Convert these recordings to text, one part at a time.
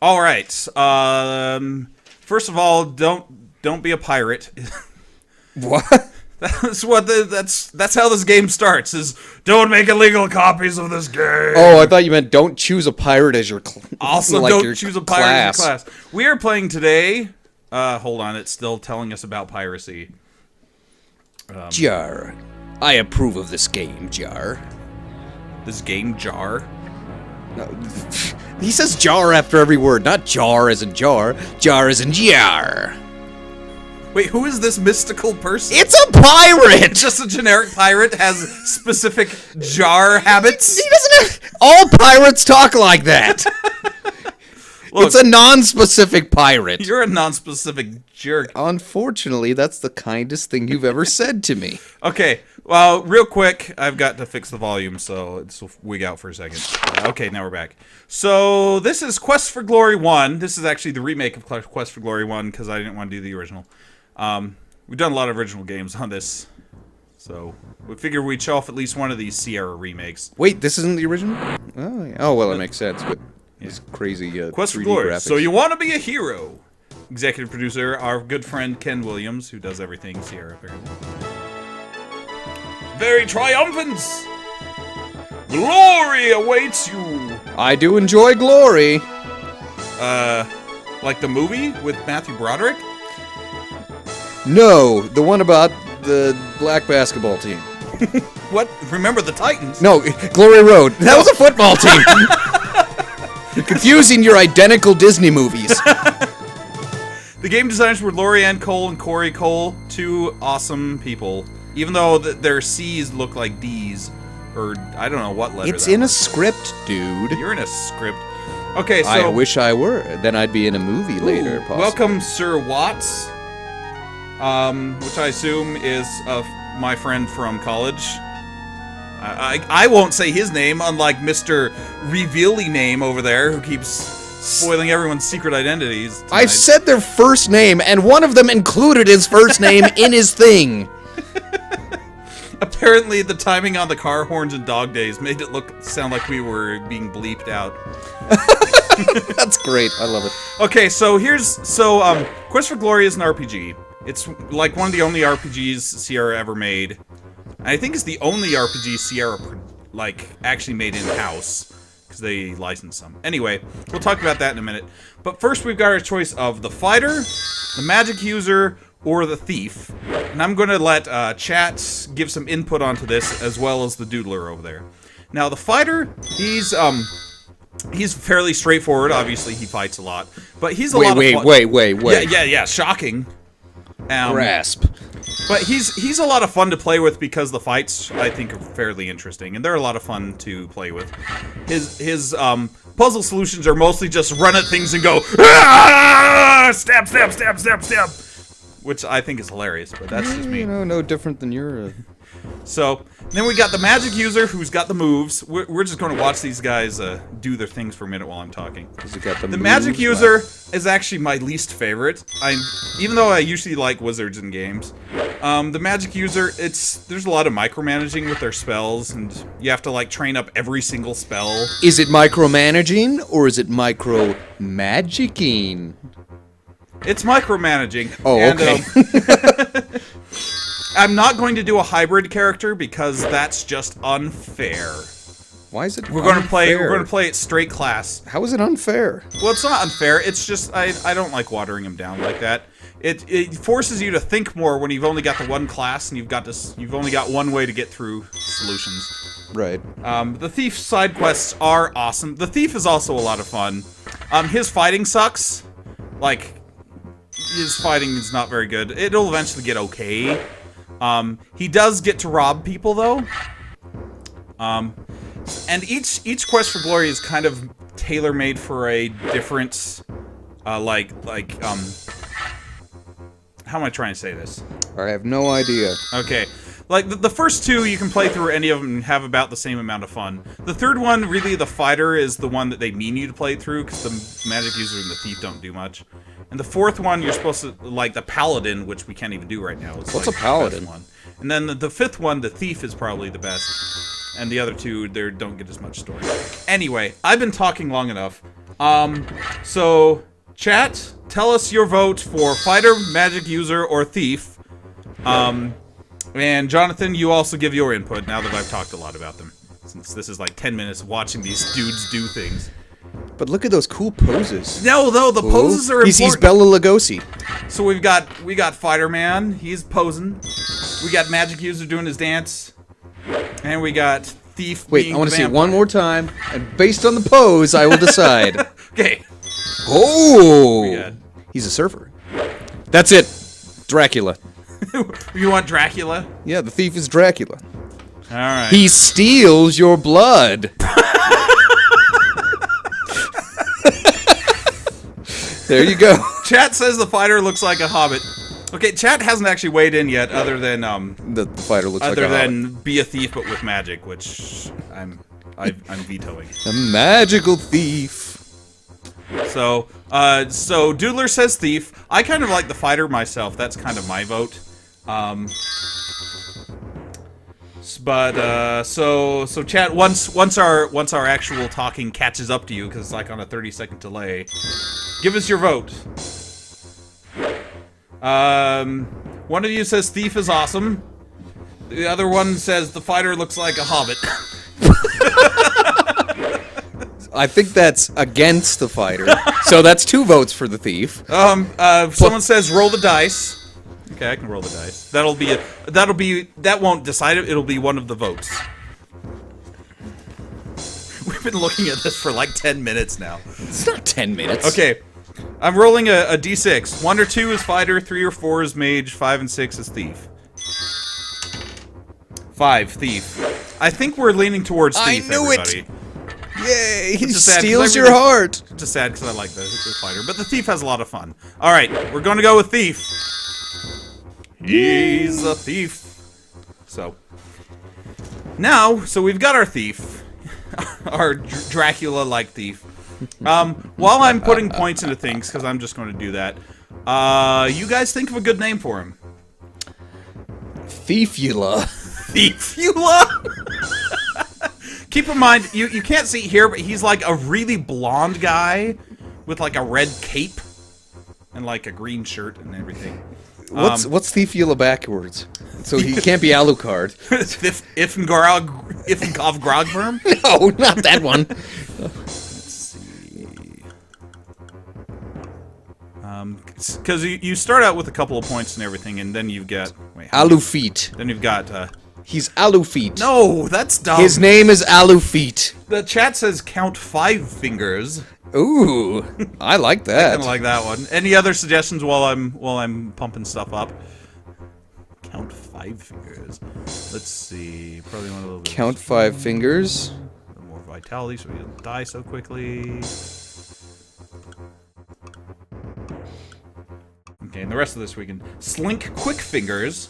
All right. First of all, don't be a pirate. What? That's how this game starts. Is don't make illegal copies of this game. Oh, I thought you meant don't choose a pirate as your Also, like don't your choose a pirate as your class. We are playing today. Hold on, it's still telling us about piracy. Jar. I approve of this game, Jar. This game, Jar. No, he says jar after every word, not jar as in jar. Jar as in jar. Wait, who is this mystical person? It's a pirate! Just a generic pirate has specific jar habits? He doesn't have... All pirates talk like that! Look, it's a non-specific pirate. You're a non-specific jerk. Unfortunately, that's the kindest thing you've ever said to me. Okay, well, real quick, I've got to fix the volume, so it's wig out for a second. Okay, now we're back. So, this is Quest for Glory 1. This is actually the remake of Quest for Glory 1, because I didn't want to do the original. We've done a lot of original games on this, so we figured we'd show off at least one of these Sierra remakes. Wait, this isn't the original? Oh, yeah. Oh well, it makes sense, but it's crazy Quest 3D for Glory. graphics. So you want to be a hero. Executive producer, our good friend Ken Williams, who does everything Sierra, apparently. Very triumphant! Glory awaits you! I do enjoy Glory. Like the movie with Matthew Broderick? No, the one about the black basketball team. What? Remember the Titans? No, Glory Road. That was a football team. You're confusing your identical Disney movies. The game designers were Lorianne Cole and Corey Cole, two awesome people. Even though their C's look like D's, or I don't know what letter. It's in a script, dude. You're in a script. Okay, so I wish I were. Then I'd be in a movie later. Possibly. Welcome, Sir Watts. Which I assume is my friend from college. I won't say his name, unlike Mr. Revealy name over there, who keeps spoiling everyone's secret identities tonight. I've said their first name, and one of them included his first name in his thing. Apparently, the timing on the car horns and dog days made it sound like we were being bleeped out. That's great. I love it. Okay, so Quest for Glory is an RPG. It's like one of the only RPGs Sierra ever made. And I think it's the only RPG Sierra actually made in-house, because they licensed some. Anyway, we'll talk about that in a minute. But first, we've got our choice of the fighter, the magic user, or the thief. And I'm going to let chat give some input onto this, as well as the Doodler over there. Now, the fighter, he's fairly straightforward. Obviously, he fights a lot. But he's a lot of fun. Wait. Yeah, shocking. Grasp. But he's a lot of fun to play with because the fights, I think, are fairly interesting, and they're a lot of fun to play with. His puzzle solutions are mostly just run at things and go, stab, which I think is hilarious, but that's just me. You know, no different than your... So, then we got the magic user, who's got the moves. We're just going to watch these guys do their things for a minute while I'm talking. The magic user is actually my least favorite. Even though I usually like wizards in games. The magic user, there's a lot of micromanaging with their spells, and you have to train up every single spell. Is it micromanaging, or is it micro-magicking? It's micromanaging. Oh, okay. I'm not going to do a hybrid character because that's just unfair. Why is it We're going to play it straight class. How is it unfair? Well, it's not unfair. It's just I don't like watering him down like that. It forces you to think more when you've only got the one class and you've only got one way to get through solutions. Right. The thief side quests are awesome. The thief is also a lot of fun. His fighting sucks. His fighting is not very good. It'll eventually get okay. He does get to rob people, though. And each Quest for Glory is kind of tailor-made for a different, how am I trying to say this? I have no idea. Okay. The first two, you can play through any of them and have about the same amount of fun. The third one, really, the fighter, is the one that they mean you to play through, because the magic user and the thief don't do much. And the fourth one, you're supposed to, the paladin, which we can't even do right now. What's a paladin? One. And then the fifth one, the thief, is probably the best. And the other two, they don't get as much story. Anyway, I've been talking long enough. So, chat, tell us your vote for fighter, magic user, or thief. And Jonathan, you also give your input now that I've talked a lot about them. Since this is like 10 minutes of watching these dudes do things. But look at those cool poses. No, though, the poses are important. He's Bela Lugosi. So we got Fighter Man, he's posing. We got Magic User doing his dance. And we got Thief being I want to see it vampire. one more time, and based on the pose, I will decide. Okay. Oh! He's a surfer. That's it. Dracula. You want Dracula? Yeah, the thief is Dracula. Alright. He steals your blood. There you go. Chat says the fighter looks like a hobbit. Okay, chat hasn't actually weighed in yet, other than The fighter looks like a hobbit. other than be a thief but with magic, which I'm vetoing. A magical thief. So Doodler says thief. I kind of like the fighter myself. That's kind of my vote. So chat, once our actual talking catches up to you, because it's like on a 30-second delay, give us your vote. One of you says thief is awesome. The other one says the fighter looks like a hobbit. I think that's against the fighter. So that's 2 votes for the thief. Someone says roll the dice. Okay, I can roll the dice. That won't decide it. It'll be one of the votes. We've been looking at this for like 10 minutes now. It's not 10 minutes. Okay, I'm rolling a d6. 1 or 2 is fighter, 3 or 4 is mage, 5 and 6 is thief. 5, thief. I think we're leaning towards thief, everybody. Yay, he Just sad, 'cause steals I your really- heart. Just sad because I like the fighter, but the thief has a lot of fun. Alright, we're going to go with thief. He's a thief. So we've got our thief. Our Dracula-like thief. While I'm putting points into things, because I'm just going to do that, you guys think of a good name for him. Thiefula. Thiefula? Keep in mind, you can't see here, but he's like a really blonde guy with like a red cape and like a green shirt and everything. What's Thiefula backwards? So he can't be Alucard. Ifnkov Grogworm? No, not that one. Let's see. Because you start out with a couple of points and everything, and then you get Alufeet. Then you've got He's Alufeet. no, that's dumb. His name is Alufeet. The chat says count 5 fingers. Ooh, I like I that. kind of like that one. Any other suggestions while I'm pumping stuff up? Count 5 fingers. Let's see. Probably one a little bit. Count 5 fingers. A little more vitality so he doesn't die so quickly. Okay, and the rest of this we can slink quick fingers.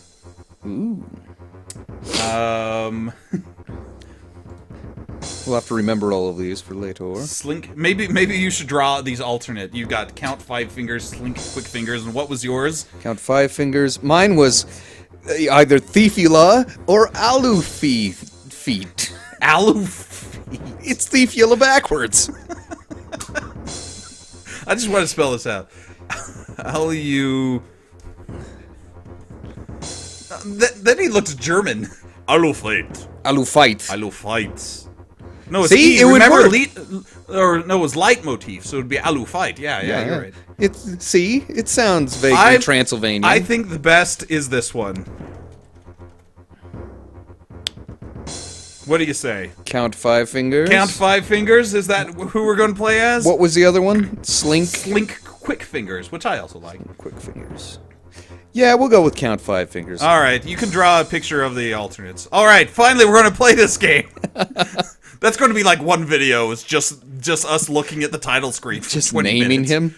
Ooh. We'll have to remember all of these for later. Slink. Maybe you should draw these alternate. You've got count 5 fingers, slink quick fingers, and what was yours? Count 5 fingers. Mine was either Thiefula or Alufeet. Alufeet. It's Thiefula backwards. I just want to spell this out. Alu. Then he looks German. Alufeet. Alufeit. Alufeit. No, it's See, E. it would Remember, work. No, it was leitmotif, so it would be Alufeit. Yeah, you're right. It sounds vaguely Transylvanian. I think the best is this one. What do you say? Count 5 fingers. Count 5 fingers? Is that who we're going to play as? What was the other one? Slink. Slink quick fingers, which I also like. Quick fingers. Yeah, we'll go with count 5 fingers. Alright, you can draw a picture of the alternates. Alright, finally we're going to play this game. That's going to be like one video. It's just us looking at the title screen for Just 20 naming minutes. him.